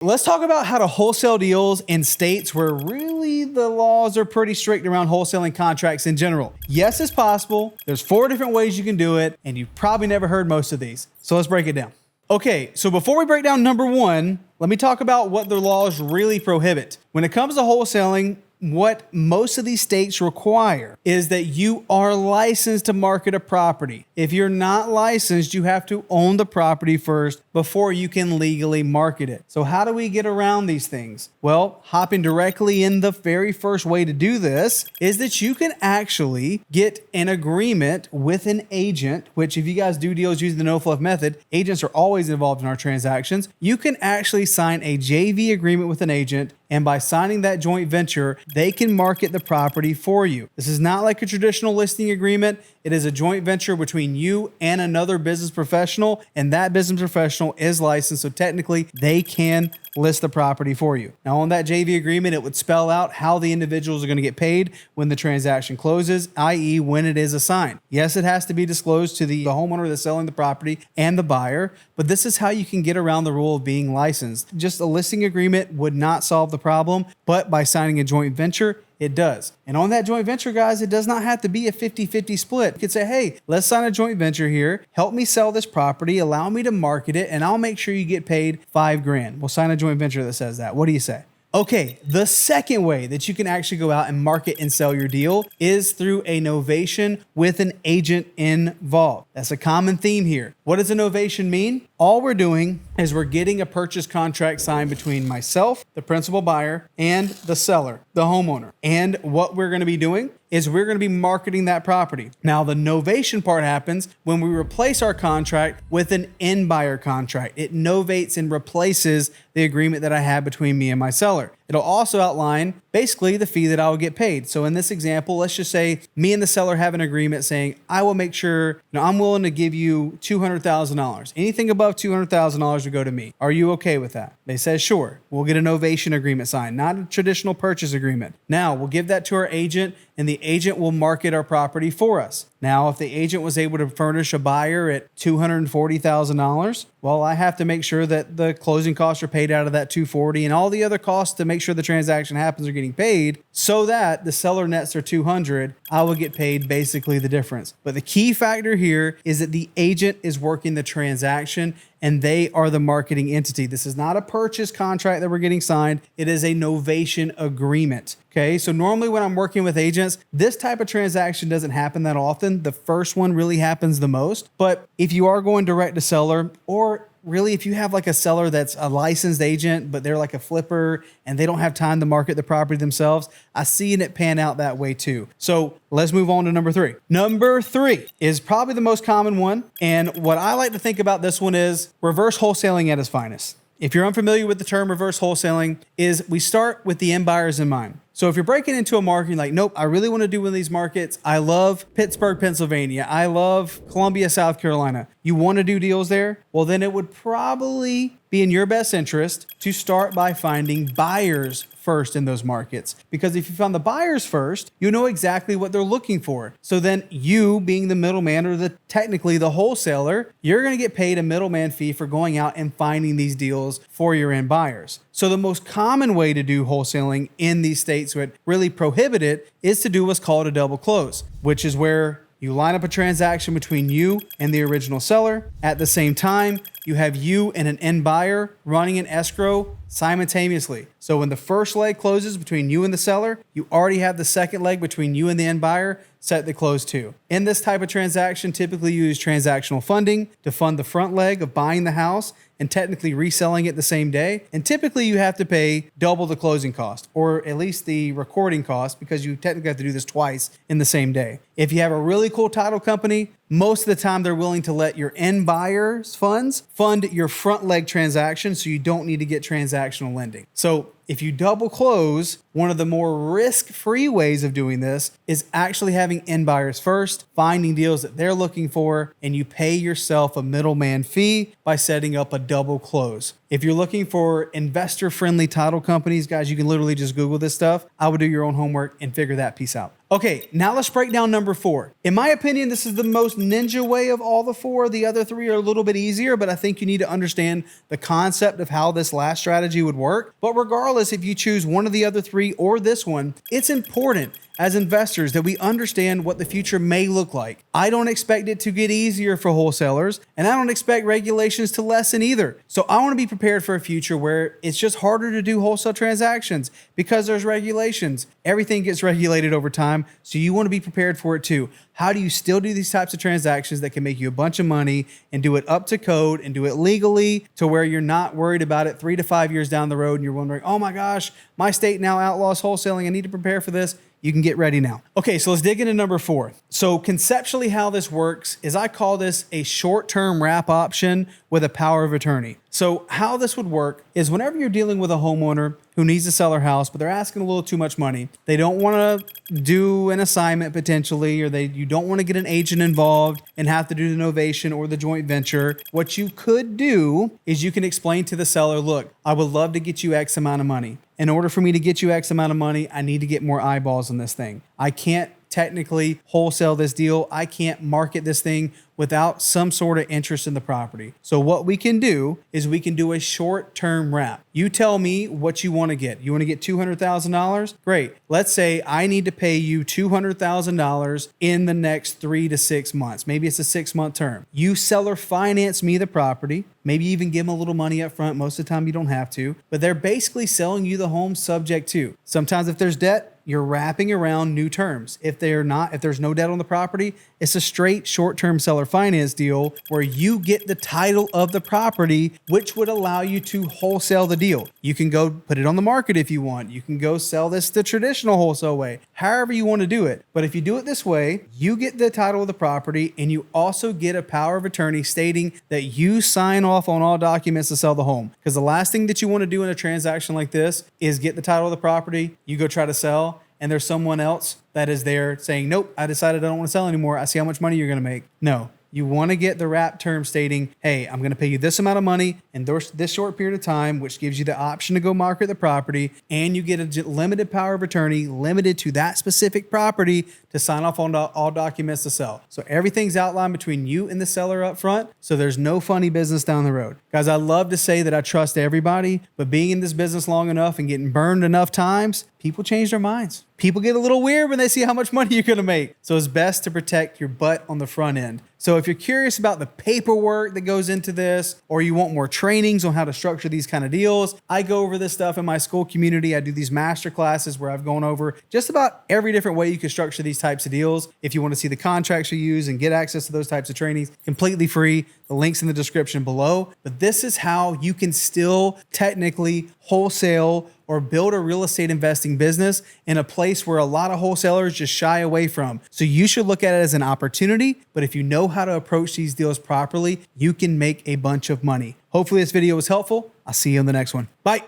Let's talk about how to wholesale deals in states where really the laws are pretty strict around wholesaling contracts in general. Yes, it's possible. There's 4 different ways you can do it, and you've probably never heard most of these. So let's break it down. Okay, so before we break down number 1, let me talk about what the laws really prohibit. When it comes to wholesaling, what most of these states require is that you are licensed to market a property. If you're not licensed, you have to own the property first before you can legally market it. So how do we get around these things? Well, hopping directly in, the very first way to do this is that you can actually get an agreement with an agent, which if you guys do deals using the no fluff method, agents are always involved in our transactions. You can actually sign a JV agreement with an agent, and by signing that joint venture, they can market the property for you. This is not like a traditional listing agreement. It is a joint venture between you and another business professional, and that business professional is licensed, so technically they can list the property for you. Now on that JV agreement, it would spell out how the individuals are going to get paid when the transaction closes, i.e. when it is assigned. Yes, it has to be disclosed to the homeowner that's selling the property and the buyer, but this is how you can get around the rule of being licensed. Just a listing agreement would not solve the problem, but by signing a joint venture, it does. And on that joint venture, guys, it does not have to be a 50-50 split. You could say, hey, let's sign a joint venture here. Help me sell this property. Allow me to market it, and I'll make sure you get paid $5,000. We'll sign a joint venture that says that. What do you say? Okay, the second way that you can actually go out and market and sell your deal is through a novation with an agent involved. That's a common theme here. What does a novation mean? All we're doing is we're getting a purchase contract signed between myself, the principal buyer, and the seller, the homeowner. And what we're going to be doing is we're going to be marketing that property. Now, the novation part happens when we replace our contract with an end buyer contract. It novates and replaces the agreement that I had between me and my seller. It'll also outline basically the fee that I will get paid. So in this example, let's just say me and the seller have an agreement saying, I will make sure, I'm willing to give you $200,000. Anything above $200,000 will go to me. Are you okay with that? They said, sure. We'll get a novation agreement signed, not a traditional purchase agreement. Now we'll give that to our agent, and the agent will market our property for us. Now, if the agent was able to furnish a buyer at $240,000, well, I have to make sure that the closing costs are paid out of that $240,000 and all the other costs to make sure the transaction happens are getting paid so that the seller nets their $200,000. I will get paid basically the difference. But the key factor here is that the agent is working the transaction and they are the marketing entity. This is not a purchase contract that we're getting signed. It is a novation agreement. Okay, so normally when I'm working with agents, this type of transaction doesn't happen that often. The first one really happens the most. But if you are going direct to seller, or really if you have like a seller that's a licensed agent, but they're like a flipper and they don't have time to market the property themselves, I see it pan out that way too. So let's move on to number 3. Number 3 is probably the most common one. And what I like to think about this one is reverse wholesaling at its finest. If you're unfamiliar with the term reverse wholesaling, is we start with the end buyers in mind. So if you're breaking into a market, you're like, nope, I really want to do one of these markets. I love Pittsburgh, Pennsylvania. I love Columbia, South Carolina. You want to do deals there? Well, then it would probably be in your best interest to start by finding buyers first in those markets. Because if you found the buyers first, you know exactly what they're looking for. So then you being the middleman or technically the wholesaler, you're going to get paid a middleman fee for going out and finding these deals for your end buyers. So the most common way to do wholesaling in these states that really prohibit it is to do what's called a double close, which is where you line up a transaction between you and the original seller. At the same time, you have you and an end buyer running an escrow simultaneously. So when the first leg closes between you and the seller, you already have the second leg between you and the end buyer set to close too. In this type of transaction, typically you use transactional funding to fund the front leg of buying the house and technically reselling it the same day. And typically you have to pay double the closing cost, or at least the recording cost, because you technically have to do this twice in the same day. If you have a really cool title company, most of the time they're willing to let your end buyer's funds fund your front leg transaction, so you don't need to get transactional lending. So If you double close, one of the more risk-free ways of doing this is actually having end buyers first, finding deals that they're looking for, and you pay yourself a middleman fee by setting up a double close. If you're looking for investor-friendly title companies, guys, you can literally just Google this stuff. I would do your own homework and figure that piece out. Okay, now let's break down number 4. In my opinion, this is the most ninja way of all the 4. The other 3 are a little bit easier, but I think you need to understand the concept of how this last strategy would work. But regardless, if you choose one of the other 3 or this one, it's important as investors that we understand what the future may look like. I don't expect it to get easier for wholesalers, and I don't expect regulations to lessen either. So I want to be prepared for a future where it's just harder to do wholesale transactions because there's regulations. Everything gets regulated over time, so you want to be prepared for it too. How do you still do these types of transactions that can make you a bunch of money and do it up to code and do it legally to where you're not worried about it 3 to 5 years down the road and you're wondering, oh my gosh, my state now outlaws wholesaling. I need to prepare for this. You can get ready now. Okay, so let's dig into number 4. So conceptually how this works is I call this a short-term wrap option with a power of attorney. So how this would work is whenever you're dealing with a homeowner who needs to sell their house, but they're asking a little too much money, they don't want to do an assignment potentially, or you don't want to get an agent involved and have to do the novation or the joint venture. What you could do is you can explain to the seller, look, I would love to get you X amount of money. In order for me to get you X amount of money, I need to get more eyeballs on this thing. I can't technically wholesale this deal. I can't market this thing without some sort of interest in the property. So what we can do is we can do a short-term wrap. You tell me what you want to get. You want to get $200,000? Great. Let's say I need to pay you $200,000 in the next 3 to 6 months. Maybe it's a 6-month term. You seller finance me the property. Maybe even give them a little money up front. Most of the time you don't have to, but they're basically selling you the home subject to. Sometimes if there's debt, you're wrapping around new terms. If there's no debt on the property, it's a straight short-term seller finance deal where you get the title of the property, which would allow you to wholesale the deal. You can go put it on the market if you want. You can go sell this the traditional wholesale way, however you want to do it. But if you do it this way, you get the title of the property and you also get a power of attorney stating that you sign off on all documents to sell the home. Because the last thing that you want to do in a transaction like this is get the title of the property, you go try to sell, and there's someone else that is there saying, nope, I decided I don't want to sell anymore. I see how much money you're going to make. No, you want to get the wrap term stating, hey, I'm going to pay you this amount of money in this short period of time, which gives you the option to go market the property, and you get a limited power of attorney limited to that specific property to sign off on all documents to sell. So everything's outlined between you and the seller up front, so there's no funny business down the road. Guys, I love to say that I trust everybody, but being in this business long enough and getting burned enough times, people change their minds. People get a little weird when they see how much money you're going to make. So it's best to protect your butt on the front end. So if you're curious about the paperwork that goes into this, or you want more trainings on how to structure these kind of deals, I go over this stuff in my school community. I do these master classes where I've gone over just about every different way you can structure these types of deals. If you want to see the contracts you use and get access to those types of trainings, completely free. The link's in the description below. But this is how you can still technically wholesale or build a real estate investing business in a place where a lot of wholesalers just shy away from. So you should look at it as an opportunity, but if you know how to approach these deals properly, you can make a bunch of money. Hopefully this video was helpful. I'll see you in the next one. Bye.